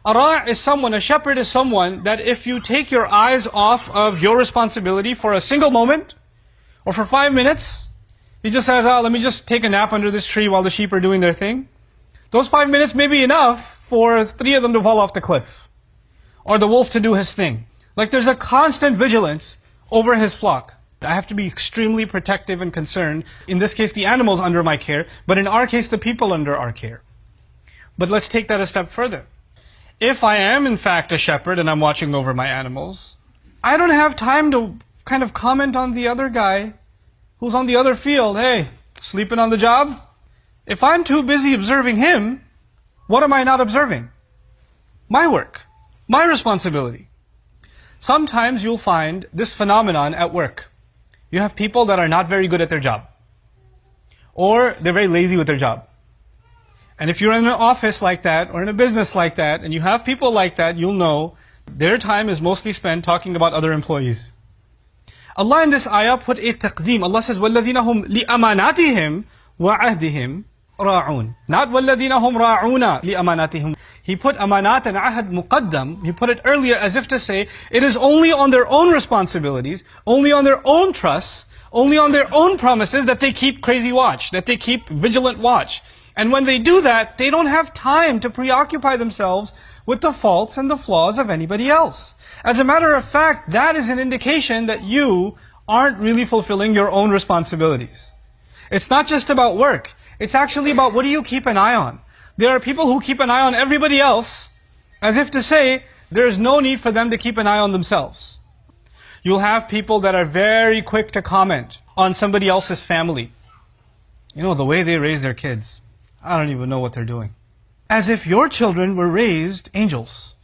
A someone, a shepherd is someone that if you take your eyes off of your responsibility for a single moment, or for 5 minutes, he just says, let me just take a nap under this tree while the sheep are doing their thing. Those 5 minutes may be enough for 3 of them to fall off the cliff. Or the wolf to do his thing. Like there's a constant vigilance over his flock. I have to be extremely protective and concerned. In this case, the animals under my care, but in our case, the people under our care. But let's take that a step further. If I am in fact a shepherd and I'm watching over my animals, I don't have time to kind of comment on the other guy who's on the other field. Hey, sleeping on the job? If I'm too busy observing him, what am I not observing? My work, my responsibility. Sometimes you'll find this phenomenon at work. You have people that are not very good at their job. Or they're very lazy with their job. And if you're in an office like that, or in a business like that, and you have people like that, you'll know their time is mostly spent talking about other employees. Allah in this ayah put a taqdeem. Allah says, وَالَّذِينَ هُمْ لِأَمَانَاتِهِمْ وَعَهْدِهِمْ رَاعُونَ. Not وَالَّذِينَ هُمْ رَاعُونَ لِأَمَانَاتِهِمْ. He put amanat and ahad muqaddam. He put it earlier as if to say, it is only on their own responsibilities, only on their own trusts, only on their own promises that they keep crazy watch, that they keep vigilant watch. And when they do that, they don't have time to preoccupy themselves with the faults and the flaws of anybody else. As a matter of fact, that is an indication that you aren't really fulfilling your own responsibilities. It's not just about work. It's actually about what do you keep an eye on. There are people who keep an eye on everybody else, as if to say, there is no need for them to keep an eye on themselves. You'll have people that are very quick to comment on somebody else's family. You know, the way they raise their kids. I don't even know what they're doing. As if your children were raised angels.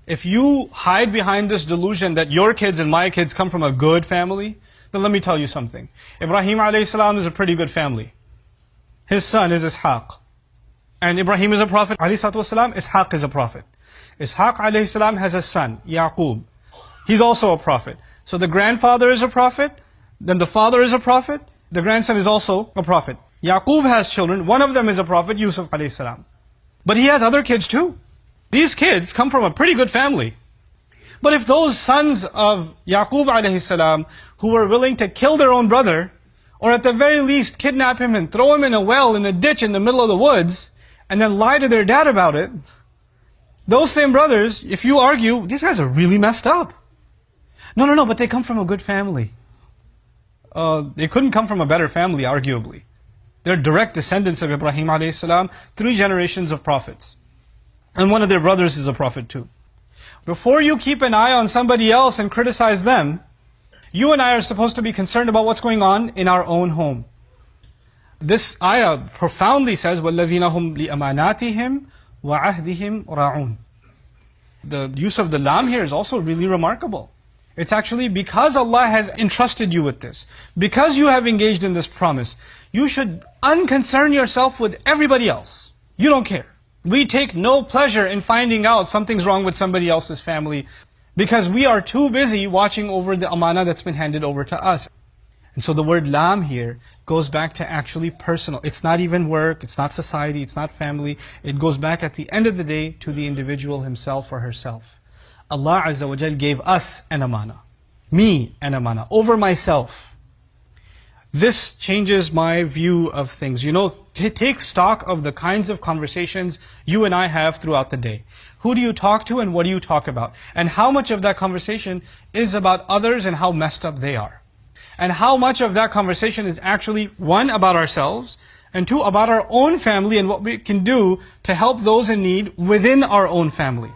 If you hide behind this delusion that your kids and my kids come from a good family, then let me tell you something. Ibrahim alayhi salam is a pretty good family. His son is Ishaq. And Ibrahim is a prophet, alayhi salatu wasalam. Ishaq is a prophet. Ishaq alayhi salam has a son, Yaqub. He's also a prophet. So the grandfather is a prophet, then the father is a prophet, the grandson is also a prophet. Yaqub has children, one of them is a prophet, Yusuf alayhi salam. But he has other kids too. These kids come from a pretty good family. But if those sons of Yaqub alayhi salam, who were willing to kill their own brother, or at the very least kidnap him and throw him in a well, in a ditch in the middle of the woods, and then lie to their dad about it, those same brothers, if you argue, these guys are really messed up. No, but they come from a good family. They couldn't come from a better family, arguably. They're direct descendants of Ibrahim alayhi salam, 3 generations of prophets. And one of their brothers is a prophet too. Before you keep an eye on somebody else and criticize them, you and I are supposed to be concerned about what's going on in our own home. This ayah profoundly says, وَالَّذِينَ هُمْ لِأَمَانَاتِهِمْ وَعَهْدِهِمْ رَاعُونَ. The use of the lam here is also really remarkable. It's actually because Allah has entrusted you with this, because you have engaged in this promise, you should unconcern yourself with everybody else. You don't care. We take no pleasure in finding out something's wrong with somebody else's family, because we are too busy watching over the amana that's been handed over to us. And so the word lam here goes back to actually personal. It's not even work, it's not society, it's not family. It goes back at the end of the day to the individual himself or herself. Allah Azza wa Jal gave us an amana. Me an amana. Over myself. This changes my view of things. You know, take stock of the kinds of conversations you and I have throughout the day. Who do you talk to and what do you talk about? And how much of that conversation is about others and how messed up they are? And how much of that conversation is actually, 1, about ourselves, and 2, about our own family and what we can do to help those in need within our own family.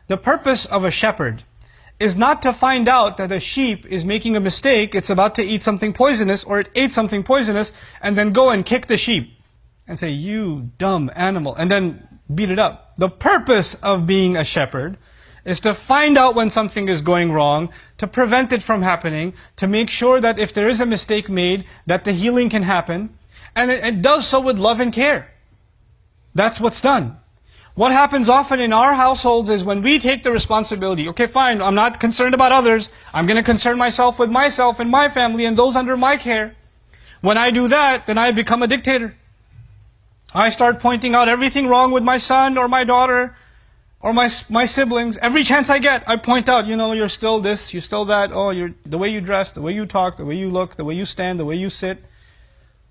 The purpose of a shepherd is not to find out that a sheep is making a mistake, it's about to eat something poisonous, or it ate something poisonous, and then go and kick the sheep and say, you dumb animal, and then beat it up. The purpose of being a shepherd is to find out when something is going wrong, to prevent it from happening, to make sure that if there is a mistake made, that the healing can happen, and it does so with love and care. That's what's done. What happens often in our households is when we take the responsibility, okay fine, I'm not concerned about others, I'm going to concern myself with myself and my family and those under my care. When I do that, then I become a dictator. I start pointing out everything wrong with my son or my daughter, Or my siblings, every chance I get, I point out, you're still this, you're still that, the way you dress, the way you talk, the way you look, the way you stand, the way you sit.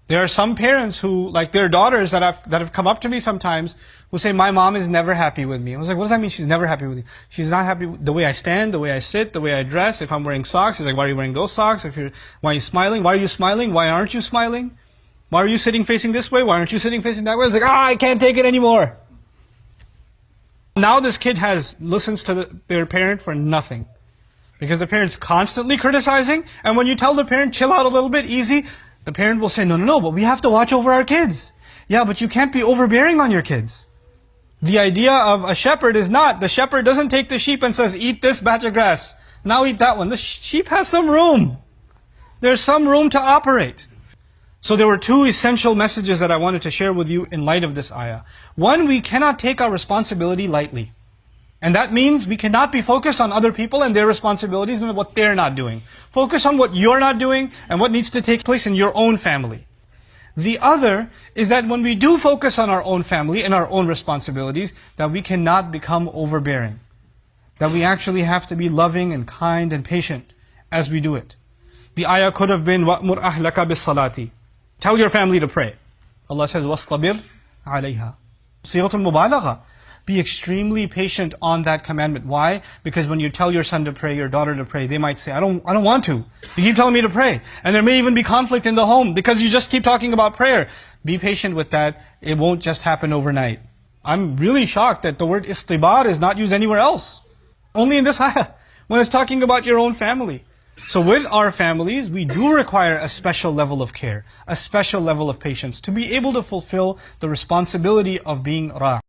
There are some parents who, like their daughters that have come up to me sometimes, who say, my mom is never happy with me. I was like, what does that mean she's never happy with you? She's not happy with the way I stand, the way I sit, the way I dress, if I'm wearing socks. She's like, why are you wearing those socks? Why are you smiling? Why are you smiling? Why aren't you smiling? Why are you sitting facing this way? Why aren't you sitting facing that way? It's like, I can't take it anymore. Now this kid listens to their parent for nothing. Because the parent's constantly criticizing, and when you tell the parent, chill out a little bit, easy, the parent will say, no, but we have to watch over our kids. Yeah, but you can't be overbearing on your kids. The idea of a shepherd is not, the shepherd doesn't take the sheep and says, eat this batch of grass, now eat that one. The sheep has some room. There's some room to operate. So there were two essential messages that I wanted to share with you in light of this ayah. One, we cannot take our responsibility lightly. And that means we cannot be focused on other people and their responsibilities and what they're not doing. Focus on what you're not doing and what needs to take place in your own family. The other is that when we do focus on our own family and our own responsibilities, that we cannot become overbearing. That we actually have to be loving and kind and patient as we do it. The ayah could have been, وَأْمُرْ أَهْلَكَ بِالصَّلَاةِ. Tell your family to pray. Allah says, وَاصْطَبِرْ عَلَيْهَا. Siyatul Mubalagha. Be extremely patient on that commandment. Why? Because when you tell your son to pray, your daughter to pray, they might say, I don't want to. You keep telling me to pray. And there may even be conflict in the home because you just keep talking about prayer. Be patient with that. It won't just happen overnight. I'm really shocked that the word istibar is not used anywhere else. Only in this ayah, when it's talking about your own family. So with our families, we do require a special level of care, a special level of patience to be able to fulfill the responsibility of being ra'.